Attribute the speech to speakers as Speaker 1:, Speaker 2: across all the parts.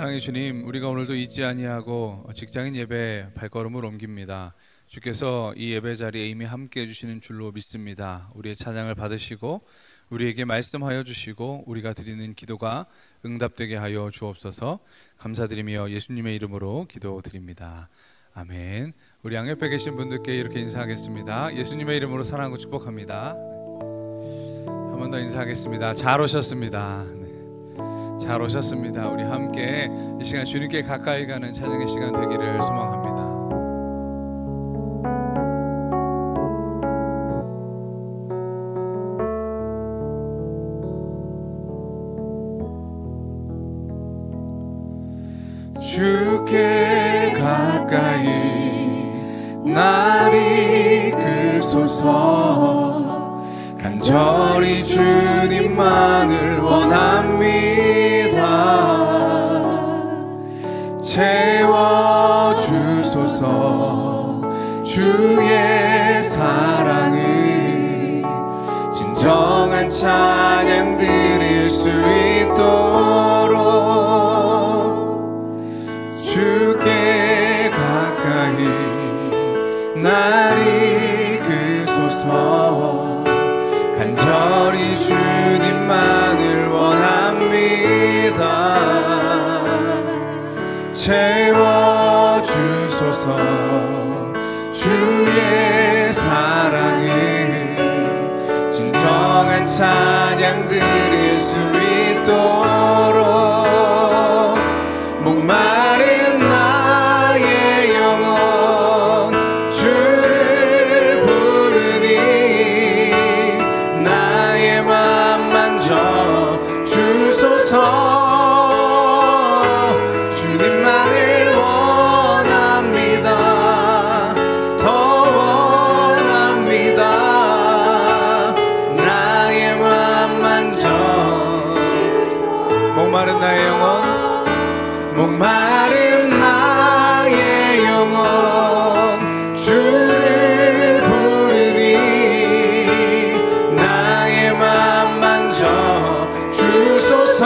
Speaker 1: 사랑의 주님, 우리가 오늘도 잊지 아니하고 직장인 예배 발걸음을 옮깁니다. 주께서 이 예배 자리에 이미 함께 해주시는 줄로 믿습니다. 우리의 찬양을 받으시고 우리에게 말씀하여 주시고 우리가 드리는 기도가 응답되게 하여 주옵소서. 감사드리며 예수님의 이름으로 기도드립니다. 아멘. 우리 양옆에 계신 분들께 이렇게 인사하겠습니다. 예수님의 이름으로 사랑하고 축복합니다. 한 번 더 인사하겠습니다. 잘 오셨습니다. 잘 오셨습니다. 우리 함께 이 시간 주님께 가까이 가는 찬양의 시간 되기를 소망합니다.
Speaker 2: 주께 가까이 날 이끄소서. 간절히 주님만을 원합니다. 채워주소서. 주의 사랑을 진정한 찬양 드릴 수 있도록 주께 가까이 날 이끄소서. 간절히 주님만을 원합니다. 채워주소서. 주의 사랑을 진정한 찬양 드릴 수 있도록 목마른 나의 영혼 주를 부르니 나의 맘 만져 주소서. 주님만을 원합니다. 더 원합니다. 나의 맘 만져 목마른 나의 영혼 목마른 나의 영혼 주를 부르니 나의 맘 만져 주소서.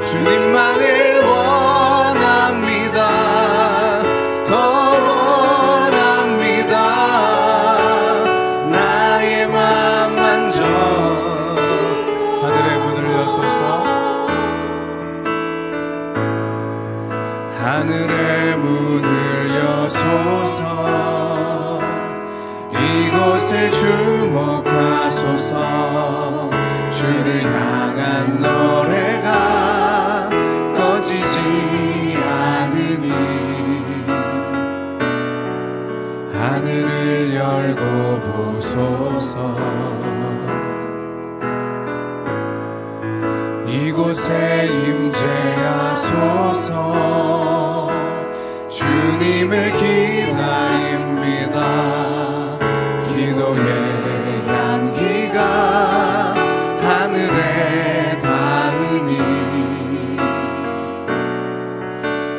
Speaker 2: 주님만을 원합니다. 더 원합니다. 나의 맘 만져 하늘의 문을 여소서. 하늘의 문을 여소서. 이곳을 주목하소서. 주를 향한 노래가 꺼지지 않으니 하늘을 열고 보소서. 이곳에 임재하소서. 주님을 기다립니다. 기도의 향기가 하늘에 닿으니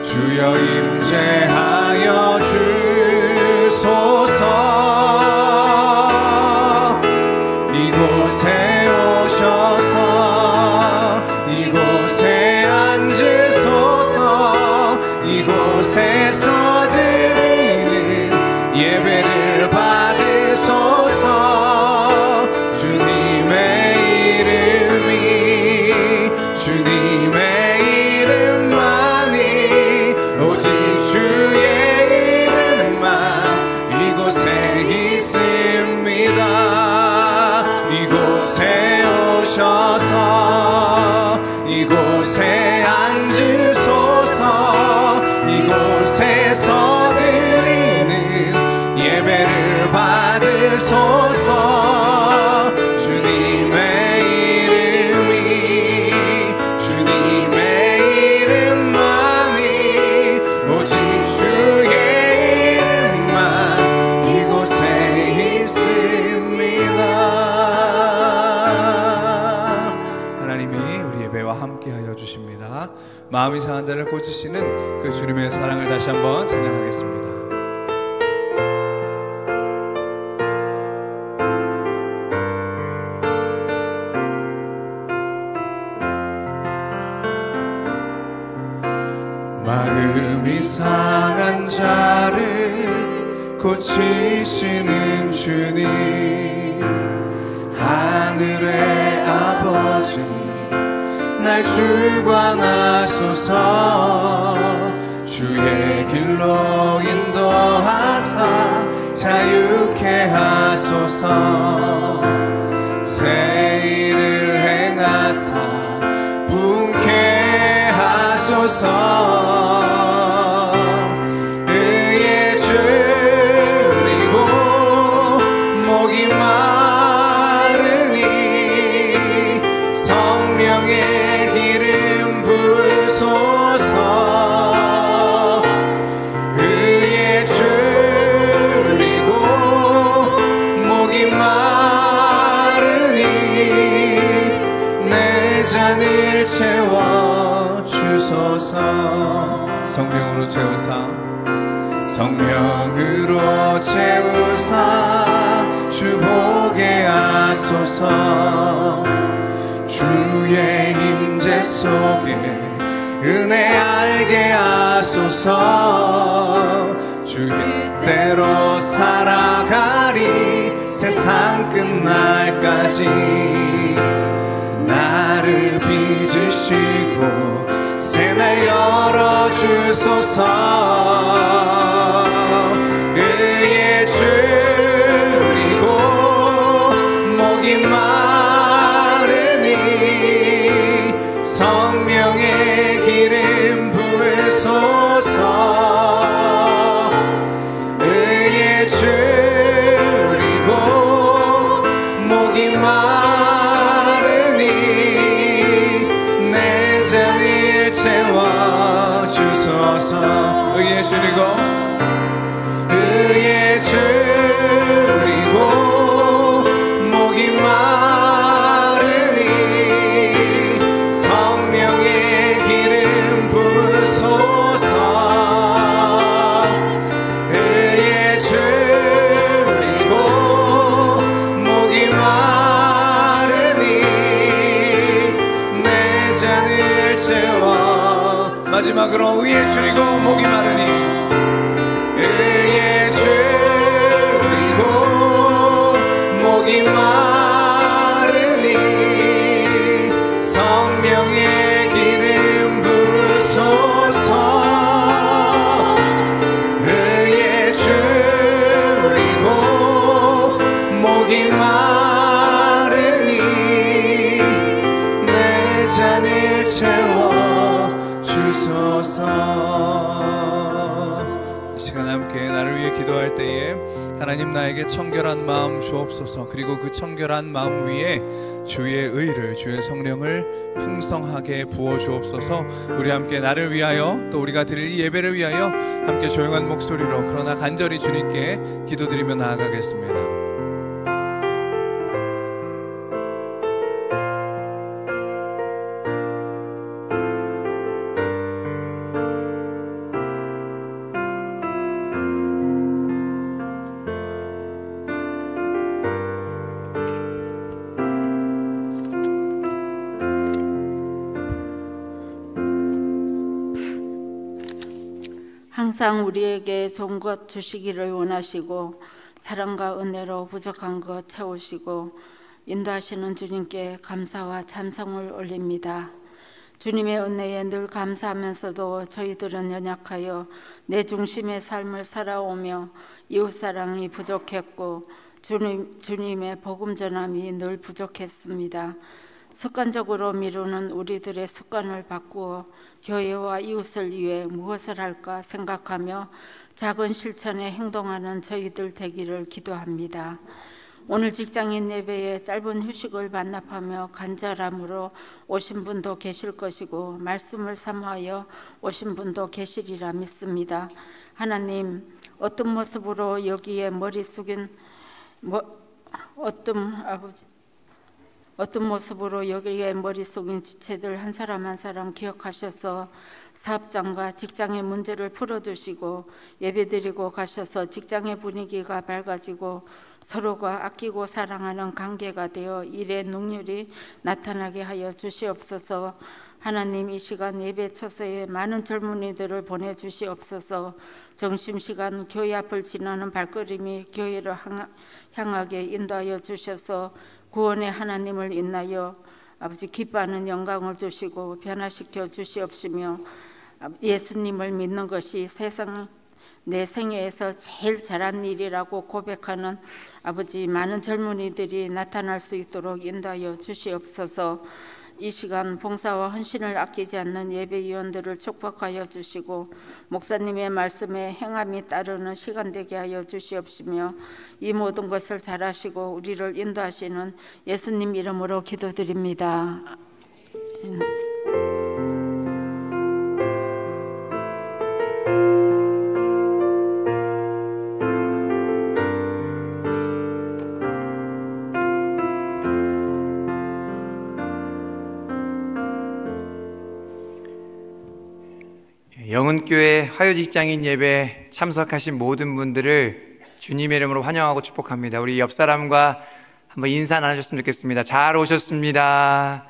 Speaker 2: 주여 임재하여 주소서. 이곳에 오셔서 이곳에 앉으소서. 이곳에서 드리는 예배를 받으소서. 주님의 이름만이 오직 주의 이름만 이곳에 있습니다. 이곳에 오셔서 이곳에 앉으소서. 이곳에서 드리는 예배를 받으소서. 주님의 이름만이 오직 주의 이름만 이곳에 있습니다. 하나님이 우리 예배와 함께하여 주십니다. 마음이 상한 자를 고치시는 그 주님의 사랑을 다시 한번 찬양하겠습니다. 마음이 상한 자를 고치시는 주님, 하늘의 아버지 날 주관하소서. 주의 길로 인도하사 자유케 하소서. 새 일을 행하사 부흥케 하소서. 의에 줄이고 목이 마르니 성령의 기름 부으소서. 의에 줄이고 목이 마르니 내 잔을 채워 주소서. 성령으로 채우사, 성령으로 채우사 주 보게 하소서. 주의 임재 속에 은혜 알게 하소서. 주 뜻대로 살아가리 세상 끝날까지. 나를 빚으시고 새날 열어주소서. 의에 줄이고 목이 마르니 성령의 기름 부으소서. 의에 줄이고 목이 마르니 내 잔을 채워주소서. 의에 줄이고 의에 줄이고 목이 마르니 성령의 기름 부으소서. 의에 줄이고 목이 마르니 내 잔을 채워. 마지막으로 의에 줄이고 목이 마르니 의에 줄이고 목이 마르니 성령의 기름 부으소서. 의에 줄이고 목이 마르니 내 잔을 채워 주소서. 이 시간 함께 나를 위해 기도할 때에 하나님 나에게 청결한 마음 주옵소서. 그리고 그 청결한 마음 위에 주의 의를, 주의 성령을 풍성하게 부어 주옵소서. 우리 함께 나를 위하여 또 우리가 드릴 이 예배를 위하여 함께 조용한 목소리로 그러나 간절히 주님께 기도드리며 나아가겠습니다.
Speaker 3: 항상 우리에게 좋은 것 주시기를 원하시고 사랑과 은혜로 부족한 것 채우시고 인도하시는 주님께 감사와 찬송을 올립니다. 주님의 은혜에 늘 감사하면서도 저희들은 연약하여 내 중심의 삶을 살아오며 이웃사랑이 부족했고 주님의 복음 전함이 늘 부족했습니다. 습관적으로 미루는 우리들의 습관을 바꾸어 교회와 이웃을 위해 무엇을 할까 생각하며 작은 실천에 행동하는 저희들 되기를 기도합니다. 오늘 직장인 예배에 짧은 휴식을 반납하며 간절함으로 오신 분도 계실 것이고 말씀을 삼하여 오신 분도 계시리라 믿습니다. 하나님, 어떤 모습으로 여기에 머리 숙인 어떤 모습으로 여기에 머리 숙인 지체들 한 사람 한 사람 기억하셔서 사업장과 직장의 문제를 풀어주시고 예배드리고 가셔서 직장의 분위기가 밝아지고 서로가 아끼고 사랑하는 관계가 되어 일의 능률이 나타나게 하여 주시옵소서. 하나님, 이 시간 예배 처소에 많은 젊은이들을 보내주시옵소서. 점심시간 교회 앞을 지나는 발걸음이 교회를 향하게 인도하여 주셔서 구원의 하나님을 인하여 아버지 기뻐하는 영광을 주시고 변화시켜 주시옵시며, 예수님을 믿는 것이 세상 내 생애에서 제일 잘한 일이라고 고백하는 아버지 많은 젊은이들이 나타날 수 있도록 인도하여 주시옵소서. 이 시간 봉사와 헌신을 아끼지 않는 예배위원들을 축복하여 주시고 목사님의 말씀에 행함이 따르는 시간 되게 하여 주시옵시며, 이 모든 것을 잘하시고 우리를 인도하시는 예수님 이름으로 기도드립니다.
Speaker 4: 영은교회 화요직장인 예배 참석하신 모든 분들을 주님의 이름으로 환영하고 축복합니다. 우리 옆 사람과 한번 인사 나누셨으면 좋겠습니다. 잘 오셨습니다.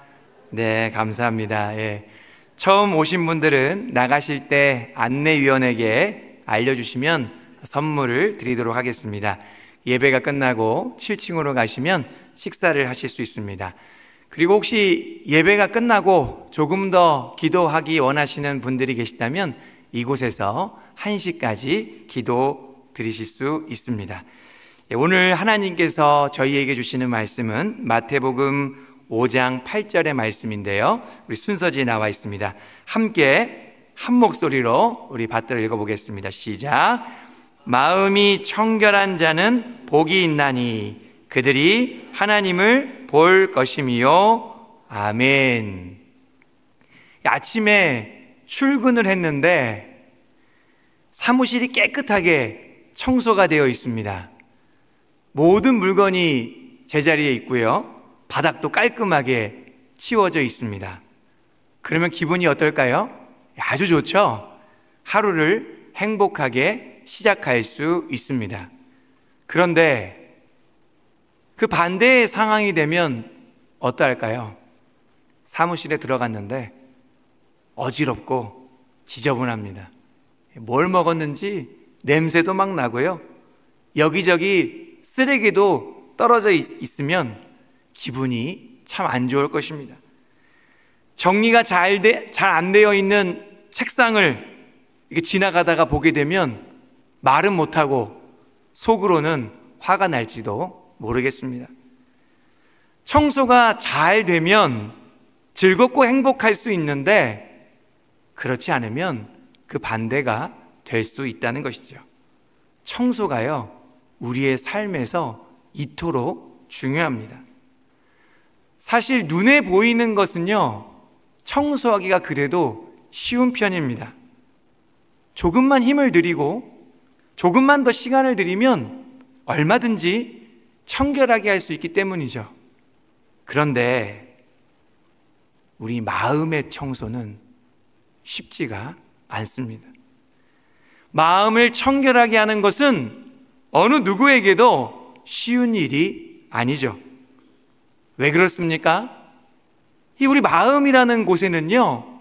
Speaker 4: 네, 감사합니다. 예. 처음 오신 분들은 나가실 때 안내위원에게 알려주시면 선물을 드리도록 하겠습니다. 예배가 끝나고 7층으로 가시면 식사를 하실 수 있습니다. 그리고 혹시 예배가 끝나고 조금 더 기도하기 원하시는 분들이 계시다면 이곳에서 1시까지 기도 드리실 수 있습니다. 오늘 하나님께서 저희에게 주시는 말씀은 마태복음 5장 8절의 말씀인데요, 우리 순서지에 나와 있습니다. 함께 한 목소리로 우리 받들어 읽어보겠습니다. 시작. 마음이 청결한 자는 복이 있나니 그들이 하나님을 볼 것임이요. 아멘. 아침에 출근을 했는데 사무실이 깨끗하게 청소가 되어 있습니다. 모든 물건이 제자리에 있고요, 바닥도 깔끔하게 치워져 있습니다. 그러면 기분이 어떨까요? 아주 좋죠? 하루를 행복하게 시작할 수 있습니다. 그런데 그 반대의 상황이 되면 어떠할까요? 사무실에 들어갔는데 어지럽고 지저분합니다. 뭘 먹었는지 냄새도 막 나고요, 여기저기 쓰레기도 떨어져 있으면 기분이 참 안 좋을 것입니다. 정리가 잘 안 되어 있는 책상을 이렇게 지나가다가 보게 되면 말은 못하고 속으로는 화가 날지도 모르겠습니다. 청소가 잘 되면 즐겁고 행복할 수 있는데 그렇지 않으면 그 반대가 될 수 있다는 것이죠. 청소가요, 우리의 삶에서 이토록 중요합니다. 사실 눈에 보이는 것은요, 청소하기가 그래도 쉬운 편입니다. 조금만 힘을 들이고 조금만 더 시간을 들이면 얼마든지 청결하게 할 수 있기 때문이죠. 그런데 우리 마음의 청소는 쉽지가 않습니다. 마음을 청결하게 하는 것은 어느 누구에게도 쉬운 일이 아니죠. 왜 그렇습니까? 이 우리 마음이라는 곳에는요,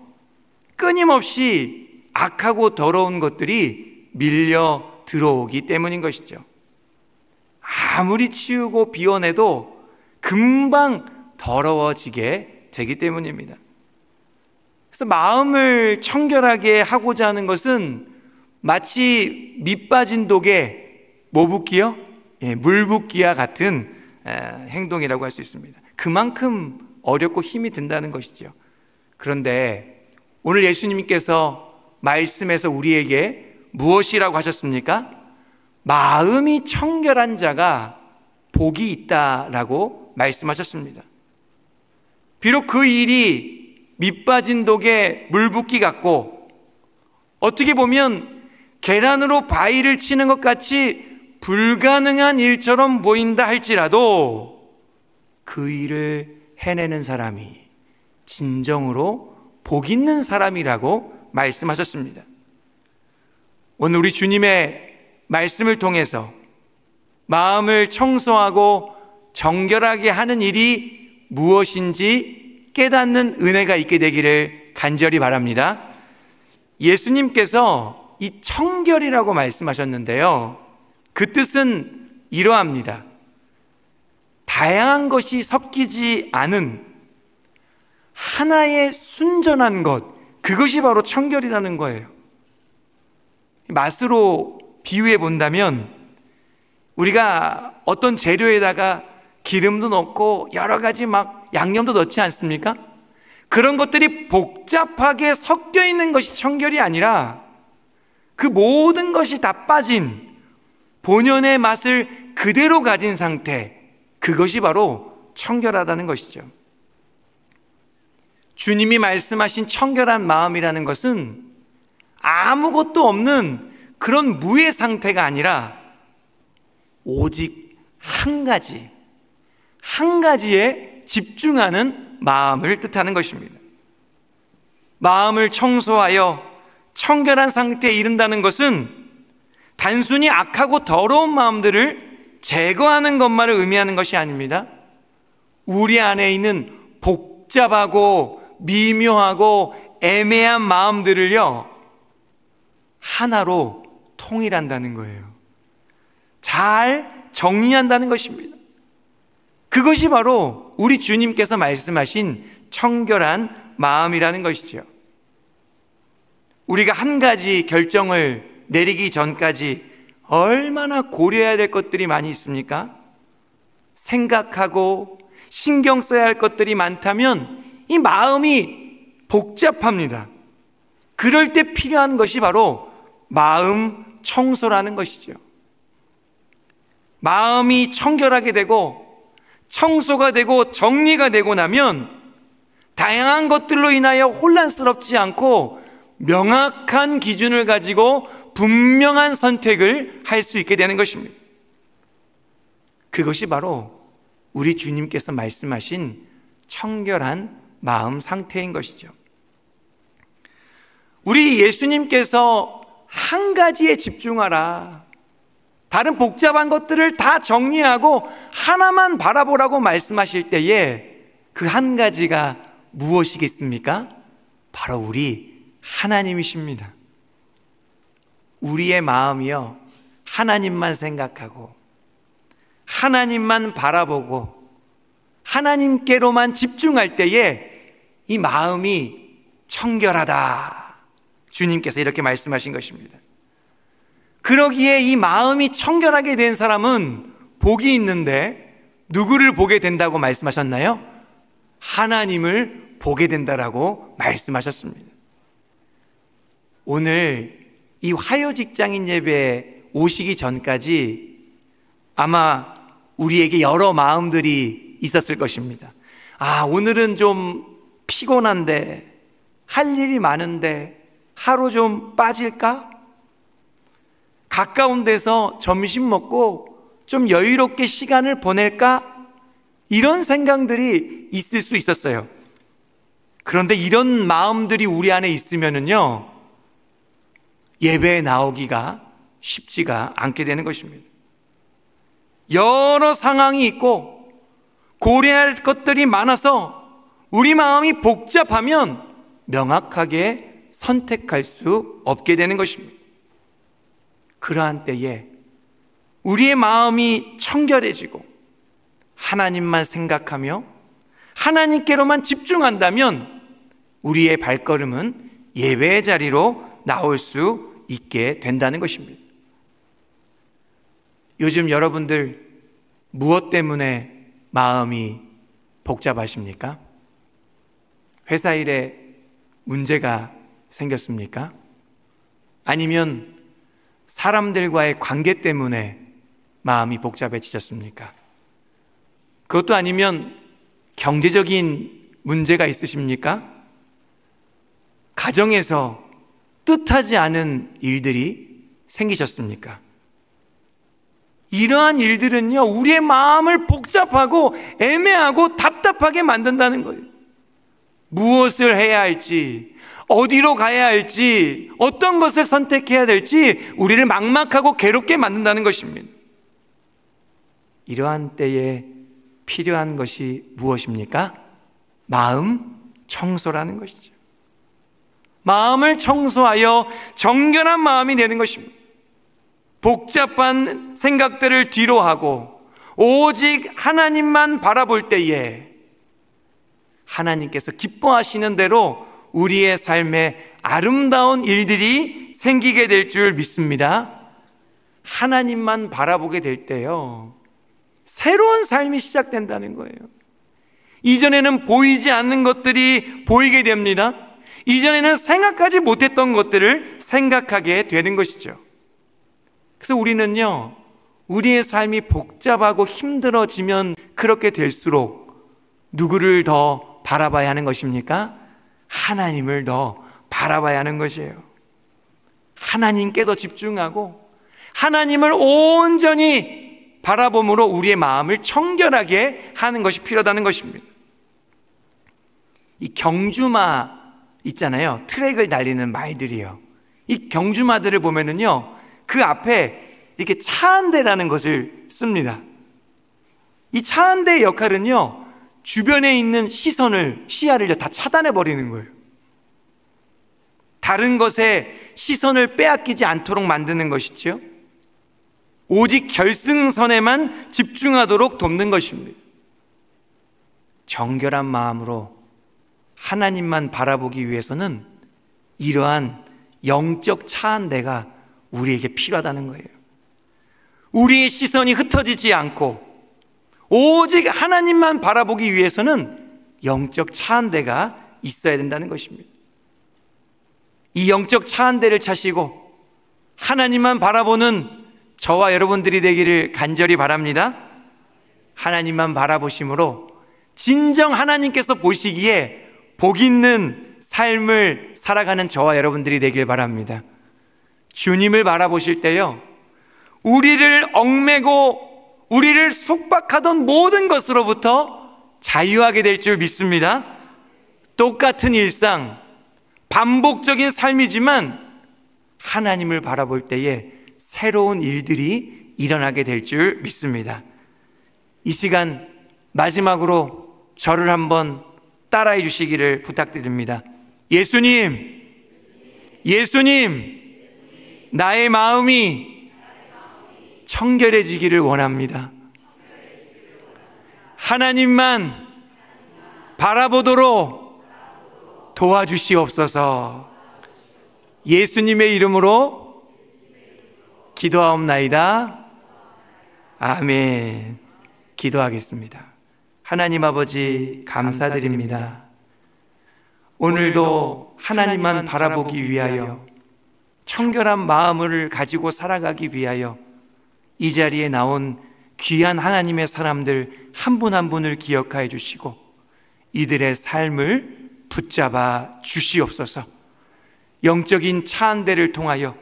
Speaker 4: 끊임없이 악하고 더러운 것들이 밀려 들어오기 때문인 것이죠. 아무리 치우고 비워내도 금방 더러워지게 되기 때문입니다. 그래서 마음을 청결하게 하고자 하는 것은 마치 밑 빠진 독에 뭐 붓기요? 물 붓기와 같은 행동이라고 할 수 있습니다. 그만큼 어렵고 힘이 든다는 것이죠. 그런데 오늘 예수님께서 말씀에서 우리에게 무엇이라고 하셨습니까? 마음이 청결한 자가 복이 있다라고 말씀하셨습니다. 비록 그 일이 밑 빠진 독에 물 붓기 같고 어떻게 보면 계란으로 바위를 치는 것 같이 불가능한 일처럼 보인다 할지라도 그 일을 해내는 사람이 진정으로 복 있는 사람이라고 말씀하셨습니다. 오늘 우리 주님의 말씀을 통해서 마음을 청소하고 정결하게 하는 일이 무엇인지 깨닫는 은혜가 있게 되기를 간절히 바랍니다. 예수님께서 이 청결이라고 말씀하셨는데요, 그 뜻은 이러합니다. 다양한 것이 섞이지 않은 하나의 순전한 것, 그것이 바로 청결이라는 거예요. 맛으로 비유해 본다면, 우리가 어떤 재료에다가 기름도 넣고 여러 가지 막 양념도 넣지 않습니까? 그런 것들이 복잡하게 섞여 있는 것이 청결이 아니라 그 모든 것이 다 빠진 본연의 맛을 그대로 가진 상태, 그것이 바로 청결하다는 것이죠. 주님이 말씀하신 청결한 마음이라는 것은 아무것도 없는 그런 무의 상태가 아니라 오직 한 가지에 집중하는 마음을 뜻하는 것입니다. 마음을 청소하여 청결한 상태에 이른다는 것은 단순히 악하고 더러운 마음들을 제거하는 것만을 의미하는 것이 아닙니다. 우리 안에 있는 복잡하고 미묘하고 애매한 마음들을요, 하나로 통일한다는 거예요. 잘 정리한다는 것입니다. 그것이 바로 우리 주님께서 말씀하신 청결한 마음이라는 것이죠. 우리가 한 가지 결정을 내리기 전까지 얼마나 고려해야 될 것들이 많이 있습니까? 생각하고 신경 써야 할 것들이 많다면 이 마음이 복잡합니다. 그럴 때 필요한 것이 바로 마음 청소라는 것이죠. 마음이 청결하게 되고 청소가 되고 정리가 되고 나면 다양한 것들로 인하여 혼란스럽지 않고 명확한 기준을 가지고 분명한 선택을 할 수 있게 되는 것입니다. 그것이 바로 우리 주님께서 말씀하신 청결한 마음 상태인 것이죠. 우리 예수님께서 한 가지에 집중하라, 다른 복잡한 것들을 다 정리하고 하나만 바라보라고 말씀하실 때에 그 한 가지가 무엇이겠습니까? 바로 우리 하나님이십니다. 우리의 마음이요, 하나님만 생각하고 하나님만 바라보고 하나님께로만 집중할 때에 이 마음이 청결하다, 주님께서 이렇게 말씀하신 것입니다. 그러기에 이 마음이 청결하게 된 사람은 복이 있는데 누구를 보게 된다고 말씀하셨나요? 하나님을 보게 된다라고 말씀하셨습니다. 오늘 이 화요 직장인 예배에 오시기 전까지 아마 우리에게 여러 마음들이 있었을 것입니다. 아, 오늘은 좀 피곤한데, 할 일이 많은데 하루 좀 빠질까? 가까운 데서 점심 먹고 좀 여유롭게 시간을 보낼까? 이런 생각들이 있을 수 있었어요. 그런데 이런 마음들이 우리 안에 있으면은요, 예배에 나오기가 쉽지가 않게 되는 것입니다. 여러 상황이 있고 고려할 것들이 많아서 우리 마음이 복잡하면 명확하게 선택할 수 없게 되는 것입니다. 그러한 때에 우리의 마음이 청결해지고 하나님만 생각하며 하나님께로만 집중한다면 우리의 발걸음은 예배의 자리로 나올 수 있게 된다는 것입니다. 요즘 여러분들 무엇 때문에 마음이 복잡하십니까? 회사 일에 문제가 생겼습니까? 아니면 사람들과의 관계 때문에 마음이 복잡해지셨습니까? 그것도 아니면 경제적인 문제가 있으십니까? 가정에서 뜻하지 않은 일들이 생기셨습니까? 이러한 일들은요, 우리의 마음을 복잡하고 애매하고 답답하게 만든다는 거예요. 무엇을 해야 할지, 어디로 가야 할지, 어떤 것을 선택해야 될지 우리를 막막하고 괴롭게 만든다는 것입니다. 이러한 때에 필요한 것이 무엇입니까? 마음 청소라는 것이죠. 마음을 청소하여 정결한 마음이 되는 것입니다. 복잡한 생각들을 뒤로하고 오직 하나님만 바라볼 때에 하나님께서 기뻐하시는 대로 우리의 삶에 아름다운 일들이 생기게 될 줄 믿습니다. 하나님만 바라보게 될 때요, 새로운 삶이 시작된다는 거예요. 이전에는 보이지 않는 것들이 보이게 됩니다. 이전에는 생각하지 못했던 것들을 생각하게 되는 것이죠. 그래서 우리는요, 우리의 삶이 복잡하고 힘들어지면 그렇게 될수록 누구를 더 바라봐야 하는 것입니까? 하나님을 더 바라봐야 하는 것이에요. 하나님께 더 집중하고 하나님을 온전히 바라봄으로 우리의 마음을 청결하게 하는 것이 필요하다는 것입니다. 이 경주마 있잖아요. 트랙을 달리는 말들이요. 이 경주마들을 보면은요, 그 앞에 이렇게 차 한 대라는 것을 씁니다. 이 차 한 대의 역할은요, 주변에 있는 시야를 다 차단해 버리는 거예요. 다른 것에 시선을 빼앗기지 않도록 만드는 것이죠. 오직 결승선에만 집중하도록 돕는 것입니다. 정결한 마음으로 하나님만 바라보기 위해서는 이러한 영적 차 한 대가 우리에게 필요하다는 거예요. 우리의 시선이 흩어지지 않고 오직 하나님만 바라보기 위해서는 영적 차 한 대가 있어야 된다는 것입니다. 이 영적 차 한 대를 차시고 하나님만 바라보는 저와 여러분들이 되기를 간절히 바랍니다. 하나님만 바라보심으로 진정 하나님께서 보시기에 복 있는 삶을 살아가는 저와 여러분들이 되길 바랍니다. 주님을 바라보실 때요, 우리를 얽매고 우리를 속박하던 모든 것으로부터 자유하게 될 줄 믿습니다. 똑같은 일상, 반복적인 삶이지만 하나님을 바라볼 때에 새로운 일들이 일어나게 될 줄 믿습니다. 이 시간 마지막으로 저를 한번 따라해 주시기를 부탁드립니다. 예수님, 나의 마음이 청결해지기를 원합니다. 하나님만 바라보도록 도와주시옵소서. 예수님의 이름으로 기도하옵나이다. 아멘. 기도하겠습니다. 하나님 아버지, 감사드립니다. 오늘도 하나님만 바라보기 위하여 청결한 마음을 가지고 살아가기 위하여 이 자리에 나온 귀한 하나님의 사람들 한 분 한 분을 기억하여 주시고 이들의 삶을 붙잡아 주시옵소서. 영적인 차 한 대를 통하여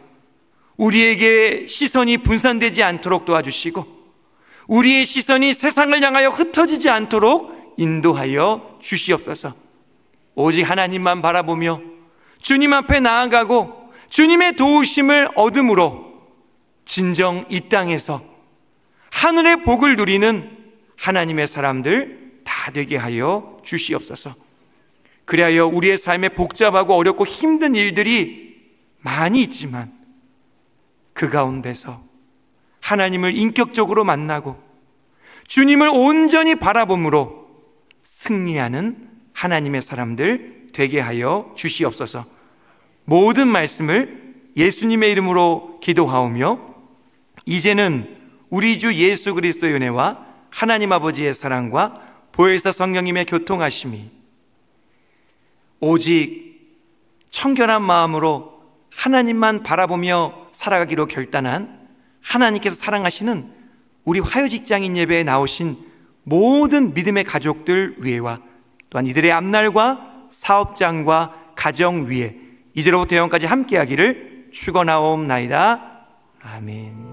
Speaker 4: 우리에게 시선이 분산되지 않도록 도와주시고 우리의 시선이 세상을 향하여 흩어지지 않도록 인도하여 주시옵소서. 오직 하나님만 바라보며 주님 앞에 나아가고 주님의 도우심을 얻음으로 진정 이 땅에서 하늘의 복을 누리는 하나님의 사람들 다 되게 하여 주시옵소서. 그리하여 우리의 삶에 복잡하고 어렵고 힘든 일들이 많이 있지만 그 가운데서 하나님을 인격적으로 만나고 주님을 온전히 바라봄으로 승리하는 하나님의 사람들 되게 하여 주시옵소서. 모든 말씀을 예수님의 이름으로 기도하오며 이제는 우리 주 예수 그리스도의 은혜와 하나님 아버지의 사랑과 보혜사 성령님의 교통하심이 오직 청결한 마음으로 하나님만 바라보며 살아가기로 결단한 하나님께서 사랑하시는 우리 화요직장인 예배에 나오신 모든 믿음의 가족들 위에와 또한 이들의 앞날과 사업장과 가정 위에 이제로부터 영원까지 함께하기를 축원하옵나이다. 아멘.